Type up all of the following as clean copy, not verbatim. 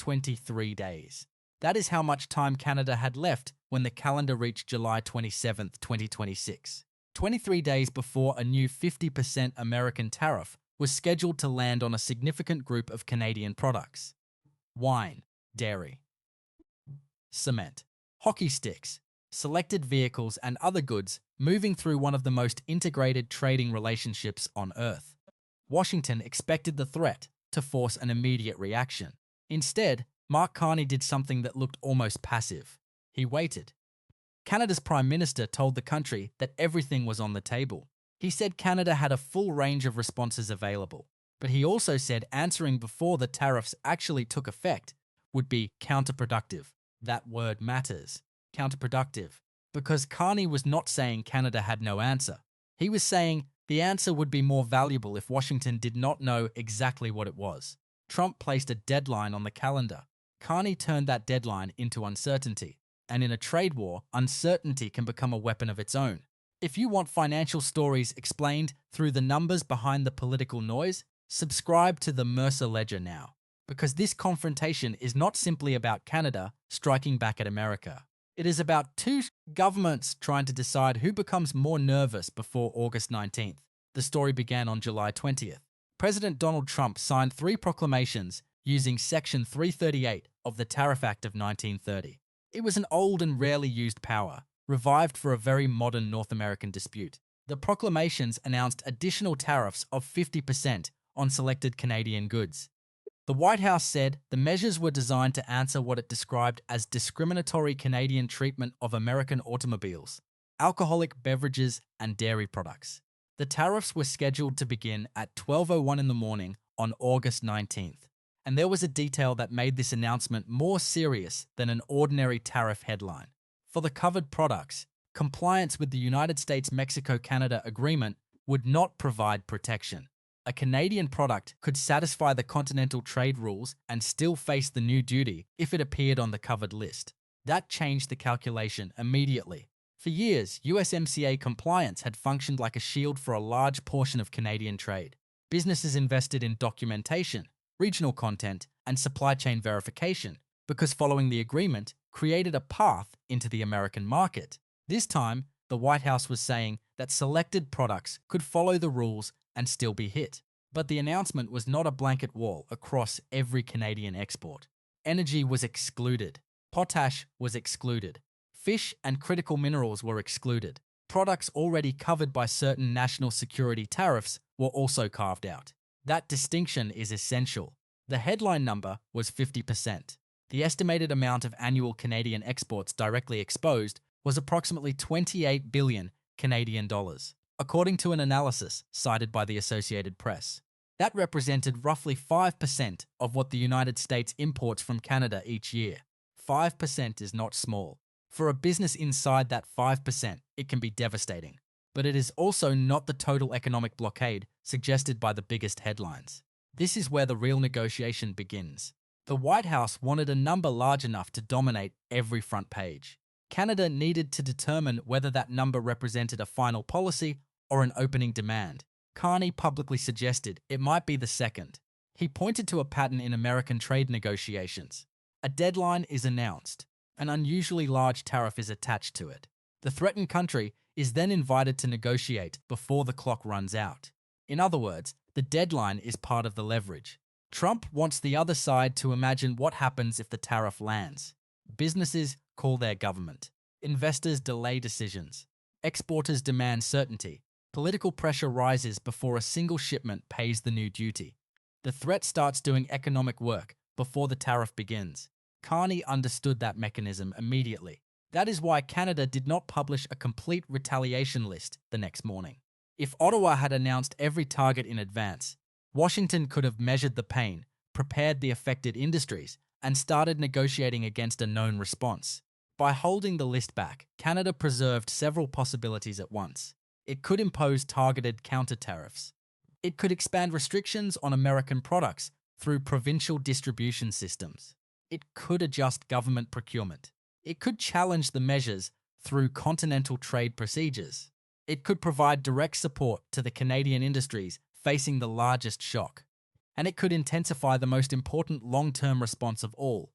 23 days. That is how much time Canada had left when the calendar reached July 27, 2026. 23 days before a new 50% American tariff was scheduled to land on a significant group of Canadian products: wine, dairy, cement, hockey sticks, selected vehicles, and other goods moving through one of the most integrated trading relationships on Earth. Washington expected the threat to force an immediate reaction. Instead, Mark Carney did something that looked almost passive. He waited. Canada's Prime Minister told the country that everything was on the table. He said Canada had a full range of responses available, but he also said answering before the tariffs actually took effect would be counterproductive. That word matters. Counterproductive. Because Carney was not saying Canada had no answer. He was saying the answer would be more valuable if Washington did not know exactly what it was. Trump placed a deadline on the calendar. Carney turned that deadline into uncertainty. And in a trade war, uncertainty can become a weapon of its own. If you want financial stories explained through the numbers behind the political noise, subscribe to the Mercer Ledger now. Because this confrontation is not simply about Canada striking back at America. It is about two governments trying to decide who becomes more nervous before August 19th. The story began on July 20th. President Donald Trump signed 3 proclamations using Section 338 of the Tariff Act of 1930. It was an old and rarely used power, revived for a very modern North American dispute. The proclamations announced additional tariffs of 50% on selected Canadian goods. The White House said the measures were designed to answer what it described as discriminatory Canadian treatment of American automobiles, alcoholic beverages, and dairy products. The tariffs were scheduled to begin at 12:01 in the morning on August 19th, and there was a detail that made this announcement more serious than an ordinary tariff headline. For the covered products, compliance with the United States-Mexico-Canada agreement would not provide protection. A Canadian product could satisfy the continental trade rules and still face the new duty if it appeared on the covered list. That changed the calculation immediately. For years, USMCA compliance had functioned like a shield for a large portion of Canadian trade. Businesses invested in documentation, regional content, and supply chain verification because following the agreement created a path into the American market. This time, the White House was saying that selected products could follow the rules and still be hit. But the announcement was not a blanket wall across every Canadian export. Energy was excluded. Potash was excluded. Fish and critical minerals were excluded. Products already covered by certain national security tariffs were also carved out. That distinction is essential. The headline number was 50%. The estimated amount of annual Canadian exports directly exposed was approximately 28 billion Canadian dollars, according to an analysis cited by the Associated Press. That represented roughly 5% of what the United States imports from Canada each year. 5% is not small. For a business inside that 5%, it can be devastating. But it is also not the total economic blockade suggested by the biggest headlines. This is where the real negotiation begins. The White House wanted a number large enough to dominate every front page. Canada needed to determine whether that number represented a final policy or an opening demand. Carney publicly suggested it might be the second. He pointed to a pattern in American trade negotiations. A deadline is announced. An unusually large tariff is attached to it. The threatened country is then invited to negotiate before the clock runs out. In other words, the deadline is part of the leverage. Trump wants the other side to imagine what happens if the tariff lands. Businesses call their government. Investors delay decisions. Exporters demand certainty. Political pressure rises before a single shipment pays the new duty. The threat starts doing economic work before the tariff begins. Carney understood that mechanism immediately. That is why Canada did not publish a complete retaliation list the next morning. If Ottawa had announced every target in advance, Washington could have measured the pain, prepared the affected industries, and started negotiating against a known response. By holding the list back, Canada preserved several possibilities at once. It could impose targeted counter-tariffs. It could expand restrictions on American products through provincial distribution systems. It could adjust government procurement. It could challenge the measures through continental trade procedures. It could provide direct support to the Canadian industries facing the largest shock. and it could intensify the most important long-term response of all: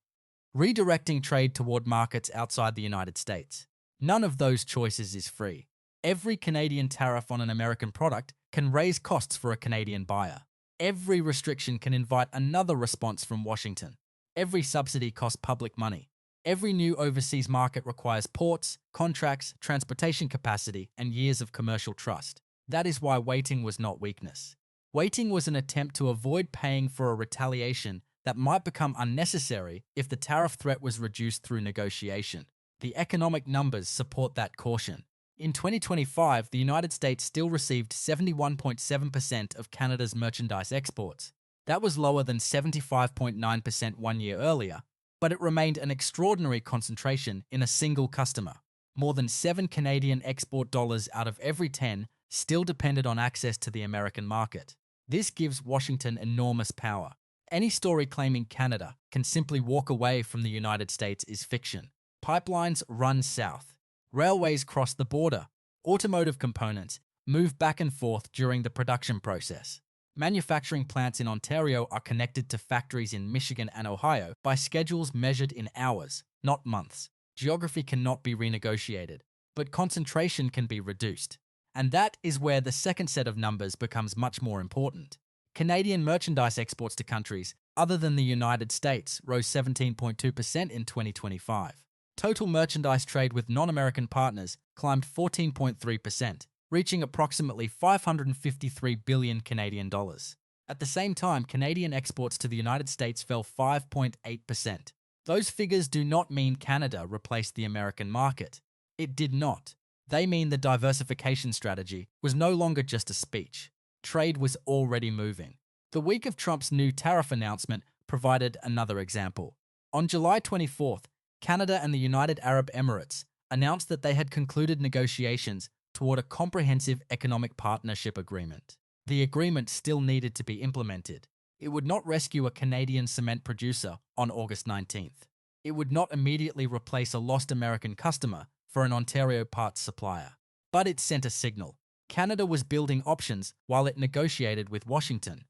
redirecting trade toward markets outside the United States. None of those choices is free. Every Canadian tariff on an American product can raise costs for a Canadian buyer. Every restriction can invite another response from Washington. Every subsidy costs public money. Every new overseas market requires ports, contracts, transportation capacity, and years of commercial trust. That is why waiting was not weakness. Waiting was an attempt to avoid paying for a retaliation that might become unnecessary if the tariff threat was reduced through negotiation. The economic numbers support that caution. In 2025, the United States still received 71.7% of Canada's merchandise exports. That was lower than 75.9% 1 year earlier, but it remained an extraordinary concentration in a single customer. More than 7 Canadian export dollars out of every 10 still depended on access to the American market. This gives Washington enormous power. Any story claiming Canada can simply walk away from the United States is fiction. Pipelines run south. Railways cross the border. Automotive components move back and forth during the production process. Manufacturing plants in Ontario are connected to factories in Michigan and Ohio by schedules measured in hours, not months. Geography cannot be renegotiated, but concentration can be reduced. And that is where the second set of numbers becomes much more important. Canadian merchandise exports to countries other than the United States rose 17.2% in 2025. Total merchandise trade with non-American partners climbed 14.3%, reaching approximately 553 billion Canadian dollars. At the same time, Canadian exports to the United States fell 5.8%. Those figures do not mean Canada replaced the American market. It did not. They mean the diversification strategy was no longer just a speech. Trade was already moving. The week of Trump's new tariff announcement provided another example. On July 24th, Canada and the United Arab Emirates announced that they had concluded negotiations toward a comprehensive economic partnership agreement. The agreement still needed to be implemented. It would not rescue a Canadian cement producer on August 19th. It would not immediately replace a lost American customer for an Ontario parts supplier. But it sent a signal. Canada was building options while it negotiated with Washington.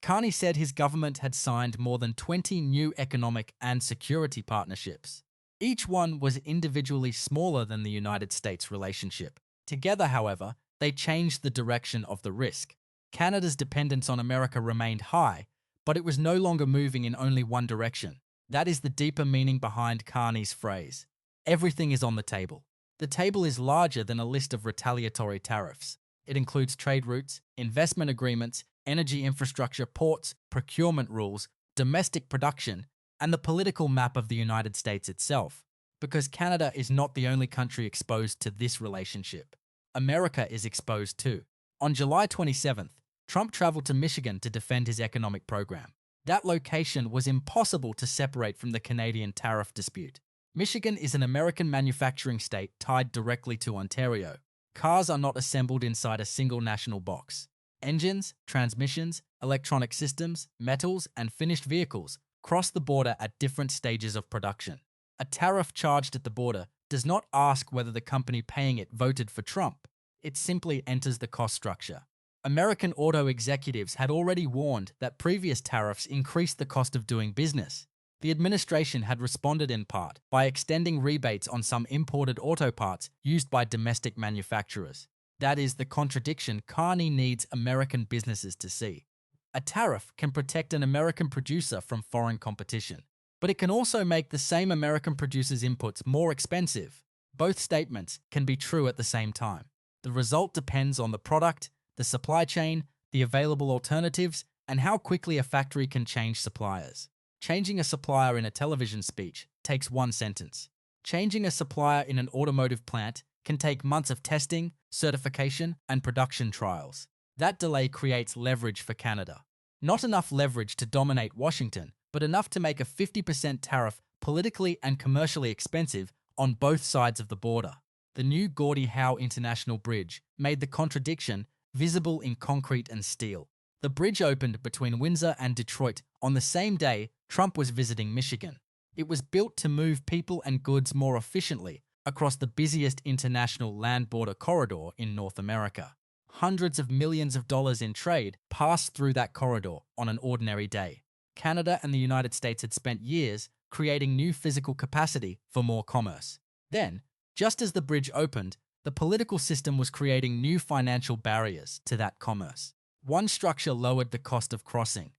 Carney said his government had signed more than 20 new economic and security partnerships. Each one was individually smaller than the United States relationship. Together, however, they changed the direction of the risk. Canada's dependence on America remained high, but it was no longer moving in only one direction. That is the deeper meaning behind Carney's phrase. Everything is on the table. The table is larger than a list of retaliatory tariffs. It includes trade routes, investment agreements, energy infrastructure, ports, procurement rules, domestic production, and the political map of the United States itself. Because Canada is not the only country exposed to this relationship. America is exposed too. On July 27th, Trump traveled to Michigan to defend his economic program. That location was impossible to separate from the Canadian tariff dispute. Michigan is an American manufacturing state tied directly to Ontario. Cars are not assembled inside a single national box. Engines, transmissions, electronic systems, metals, and finished vehicles cross the border at different stages of production. A tariff charged at the border does not ask whether the company paying it voted for Trump. It simply enters the cost structure. American auto executives had already warned that previous tariffs increased the cost of doing business. The administration had responded in part by extending rebates on some imported auto parts used by domestic manufacturers. That is the contradiction Carney needs American businesses to see. A tariff can protect an American producer from foreign competition, but it can also make the same American producer's inputs more expensive. Both statements can be true at the same time. The result depends on the product, the supply chain, the available alternatives, and how quickly a factory can change suppliers. Changing a supplier in a television speech takes one sentence. Changing a supplier in an automotive plant can take months of testing, certification, and production trials. That delay creates leverage for Canada. Not enough leverage to dominate Washington, but enough to make a 50% tariff politically and commercially expensive on both sides of the border. The new Gordie Howe International Bridge made the contradiction visible in concrete and steel. The bridge opened between Windsor and Detroit on the same day Trump was visiting Michigan. It was built to move people and goods more efficiently across the busiest international land border corridor in North America. hundreds of millions of dollars in trade pass through that corridor on an ordinary day. Canada and the United States had spent years creating new physical capacity for more commerce. Then, just as the bridge opened, the political system was creating new financial barriers to that commerce. One structure lowered the cost of crossing,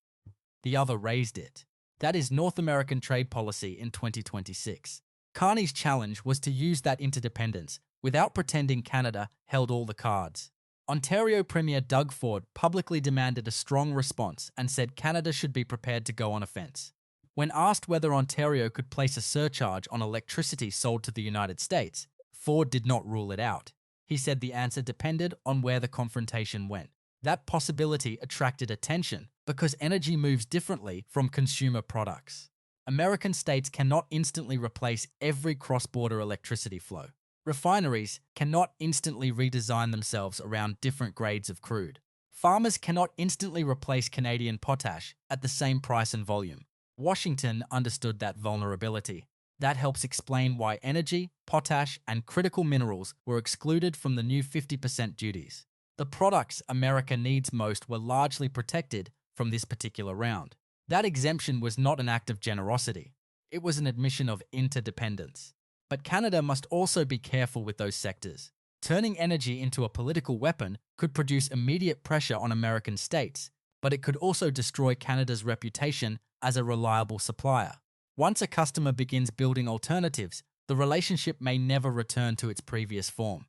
the other raised it. That is North American trade policy in 2026. Carney's challenge was to use that interdependence without pretending Canada held all the cards. Ontario Premier Doug Ford publicly demanded a strong response and said Canada should be prepared to go on offense. When asked whether Ontario could place a surcharge on electricity sold to the United States, Ford did not rule it out. He said the answer depended on where the confrontation went. That possibility attracted attention because energy moves differently from consumer products. American states cannot instantly replace every cross-border electricity flow. Refineries cannot instantly redesign themselves around different grades of crude. Farmers cannot instantly replace Canadian potash at the same price and volume. Washington understood that vulnerability. That helps explain why energy, potash, and critical minerals were excluded from the new 50% duties. The products America needs most were largely protected from this particular round. That exemption was not an act of generosity. It was an admission of interdependence. But Canada must also be careful with those sectors. Turning energy into a political weapon could produce immediate pressure on American states, but it could also destroy Canada's reputation as a reliable supplier. Once a customer begins building alternatives, the relationship may never return to its previous form.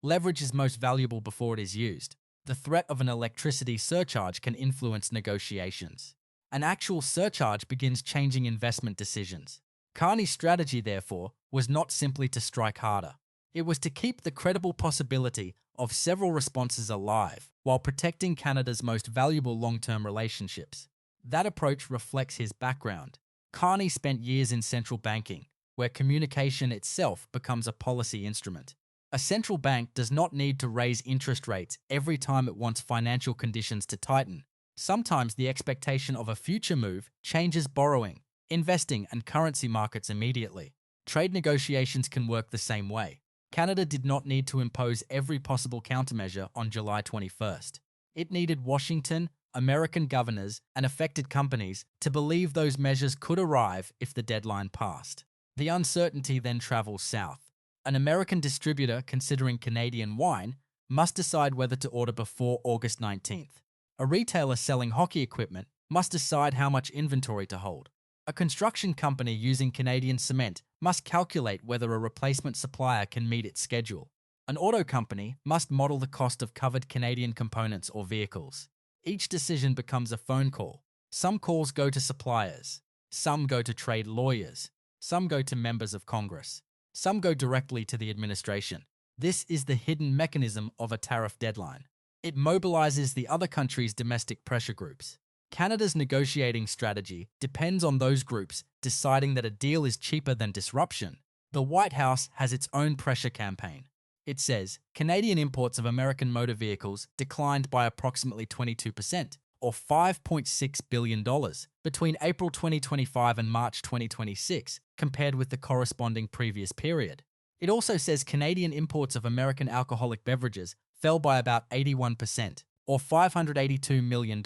Leverage is most valuable before it is used. The threat of an electricity surcharge can influence negotiations. An actual surcharge begins changing investment decisions. Carney's strategy, therefore, was not simply to strike harder. It was to keep the credible possibility of several responses alive while protecting Canada's most valuable long-term relationships. That approach reflects his background. Carney spent years in central banking, where communication itself becomes a policy instrument. A central bank does not need to raise interest rates every time it wants financial conditions to tighten. Sometimes the expectation of a future move changes borrowing, investing, and currency markets immediately. Trade negotiations can work the same way. Canada did not need to impose every possible countermeasure on July 21st. It needed Washington, American governors, and affected companies to believe those measures could arrive if the deadline passed. The uncertainty then travels south. An American distributor considering Canadian wine must decide whether to order before August 19th. A retailer selling hockey equipment must decide how much inventory to hold. A construction company using Canadian cement must calculate whether a replacement supplier can meet its schedule. An auto company must model the cost of covered Canadian components or vehicles. Each decision becomes a phone call. Some calls go to suppliers. Some go to trade lawyers. Some go to members of Congress. Some go directly to the administration. This is the hidden mechanism of a tariff deadline. It mobilizes the other country's domestic pressure groups. Canada's negotiating strategy depends on those groups deciding that a deal is cheaper than disruption. The White House has its own pressure campaign. It says Canadian imports of American motor vehicles declined by approximately 22%, or $5.6 billion, between April 2025 and March 2026, compared with the corresponding previous period. It also says Canadian imports of American alcoholic beverages fell by about 81%, or $582 million,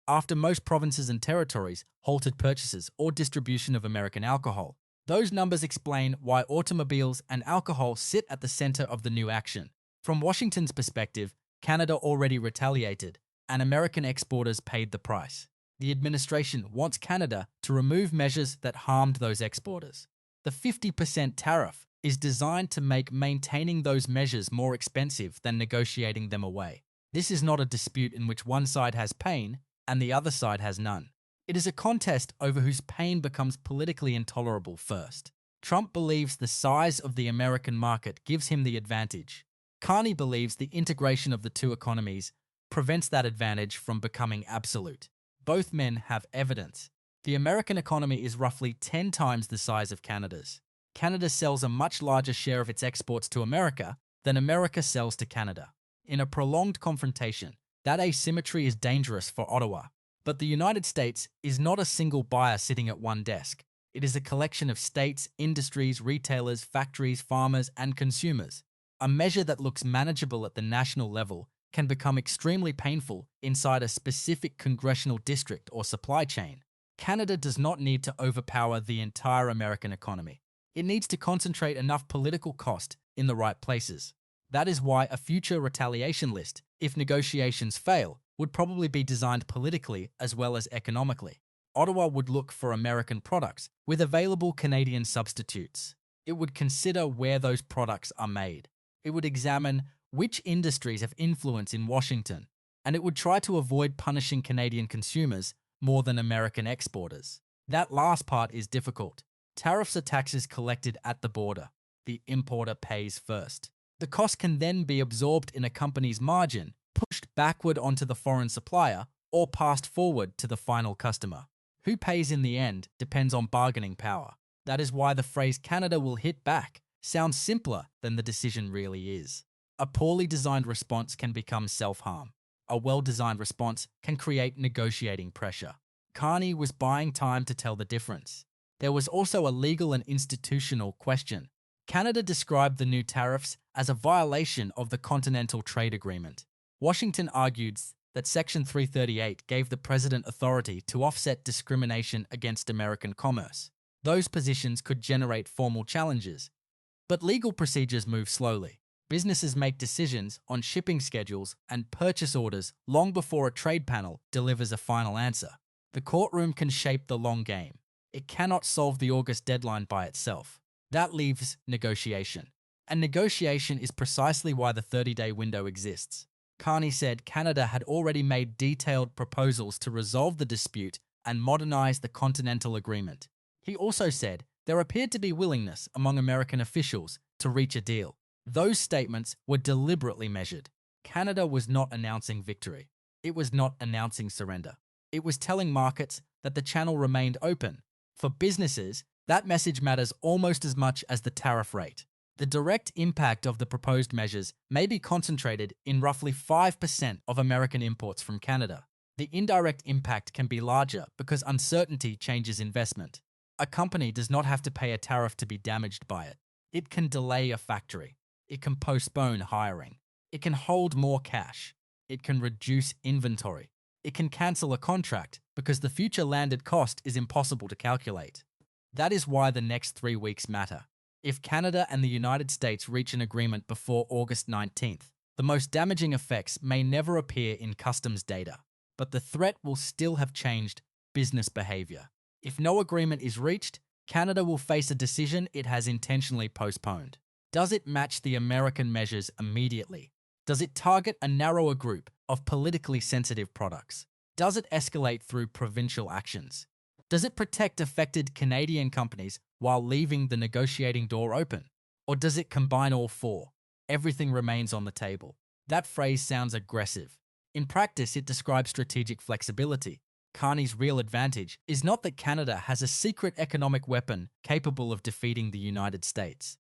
after most provinces and territories halted purchases or distribution of American alcohol. Those numbers explain why automobiles and alcohol sit at the center of the new action. From Washington's perspective, Canada already retaliated, and American exporters paid the price. The administration wants Canada to remove measures that harmed those exporters. The 50% tariff is designed to make maintaining those measures more expensive than negotiating them away. This is not a dispute in which one side has pain and the other side has none. It is a contest over whose pain becomes politically intolerable first. Trump believes the size of the American market gives him the advantage. Carney believes the integration of the two economies prevents that advantage from becoming absolute. Both men have evidence. The American economy is roughly 10 times the size of Canada's. Canada sells a much larger share of its exports to America than America sells to Canada. In a prolonged confrontation, that asymmetry is dangerous for Ottawa. But the United States is not a single buyer sitting at one desk. It is a collection of states, industries, retailers, factories, farmers, and consumers. A measure that looks manageable at the national level can become extremely painful inside a specific congressional district or supply chain. Canada does not need to overpower the entire American economy. It needs to concentrate enough political cost in the right places. That is why a future retaliation list, if negotiations fail, would probably be designed politically as well as economically. Ottawa would look for American products with available Canadian substitutes. It would consider where those products are made. It would examine which industries have influence in Washington, and it would try to avoid punishing Canadian consumers more than American exporters. That last part is difficult. Tariffs are taxes collected at the border. The importer pays first. The cost can then be absorbed in a company's margin, pushed backward onto the foreign supplier, or passed forward to the final customer. Who pays in the end depends on bargaining power. That is why the phrase "Canada will hit back" sounds simpler than the decision really is. A poorly designed response can become self-harm. A well-designed response can create negotiating pressure. Carney was buying time to tell the difference. There was also a legal and institutional question. Canada described the new tariffs as a violation of the Continental Trade Agreement. Washington argued that Section 338 gave the president authority to offset discrimination against American commerce. Those positions could generate formal challenges. But legal procedures move slowly. Businesses make decisions on shipping schedules and purchase orders long before a trade panel delivers a final answer. The courtroom can shape the long game. It cannot solve the August deadline by itself. That leaves negotiation. And negotiation is precisely why the 30-day window exists. Carney said Canada had already made detailed proposals to resolve the dispute and modernize the Continental Agreement. He also said there appeared to be willingness among American officials to reach a deal. Those statements were deliberately measured. Canada was not announcing victory. It was not announcing surrender. It was telling markets that the channel remained open. For businesses, that message matters almost as much as the tariff rate. The direct impact of the proposed measures may be concentrated in roughly 5% of American imports from Canada. The indirect impact can be larger because uncertainty changes investment. A company does not have to pay a tariff to be damaged by it. It can delay a factory. It can postpone hiring. It can hold more cash. It can reduce inventory. It can cancel a contract because the future landed cost is impossible to calculate. That is why the next 3 weeks matter. If Canada and the United States reach an agreement before August 19th, the most damaging effects may never appear in customs data, but the threat will still have changed business behavior. If no agreement is reached, Canada will face a decision it has intentionally postponed. Does it match the American measures immediately? Does it target a narrower group of politically sensitive products? Does it escalate through provincial actions? Does it protect affected Canadian companies while leaving the negotiating door open? Or does it combine all four? Everything remains on the table. That phrase sounds aggressive. In practice, it describes strategic flexibility. Carney's real advantage is not that Canada has a secret economic weapon capable of defeating the United States.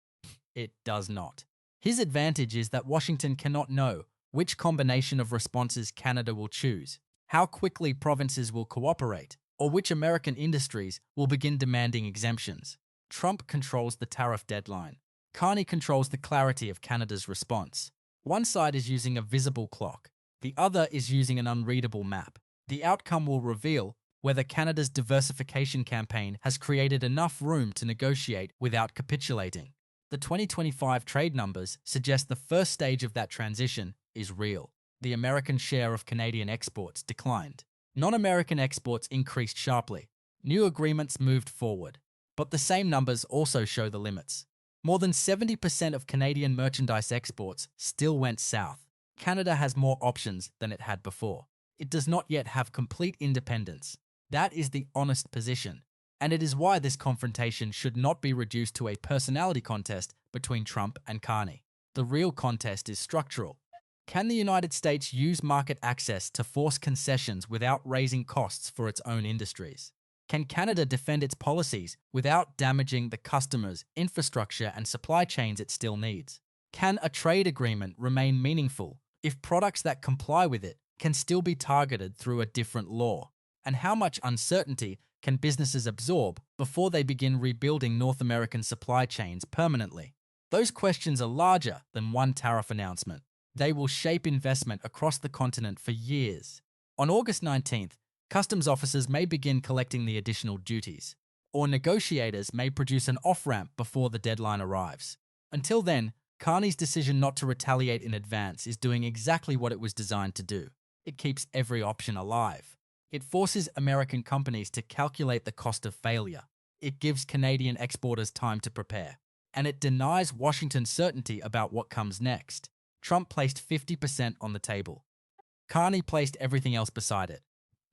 It does not. His advantage is that Washington cannot know which combination of responses Canada will choose, how quickly provinces will cooperate, or which American industries will begin demanding exemptions. Trump controls the tariff deadline. Carney controls the clarity of Canada's response. One side is using a visible clock. The other is using an unreadable map. The outcome will reveal whether Canada's diversification campaign has created enough room to negotiate without capitulating. The 2025 trade numbers suggest the first stage of that transition is real. The American share of Canadian exports declined. Non-American exports increased sharply. New agreements moved forward. But the same numbers also show the limits. More than 70% of Canadian merchandise exports still went south. Canada has more options than it had before. It does not yet have complete independence. That is the honest position. And it is why this confrontation should not be reduced to a personality contest between Trump and Carney. The real contest is structural. Can the United States use market access to force concessions without raising costs for its own industries? Can Canada defend its policies without damaging the customers, infrastructure, and supply chains it still needs? Can a trade agreement remain meaningful if products that comply with it can still be targeted through a different law? And how much uncertainty can businesses absorb before they begin rebuilding North American supply chains permanently? Those questions are larger than one tariff announcement. They will shape investment across the continent for years. On August 19th, customs officers may begin collecting the additional duties, or negotiators may produce an off-ramp before the deadline arrives. Until then, Carney's decision not to retaliate in advance is doing exactly what it was designed to do. It keeps every option alive. It forces American companies to calculate the cost of failure. It gives Canadian exporters time to prepare. And it denies Washington certainty about what comes next. Trump placed 50% on the table. Carney placed everything else beside it.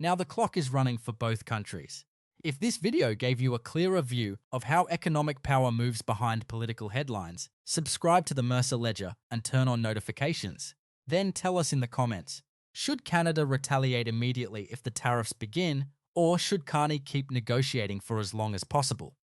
Now the clock is running for both countries. If this video gave you a clearer view of how economic power moves behind political headlines, subscribe to the Mercer Ledger and turn on notifications. Then tell us in the comments, should Canada retaliate immediately if the tariffs begin, or should Carney keep negotiating for as long as possible?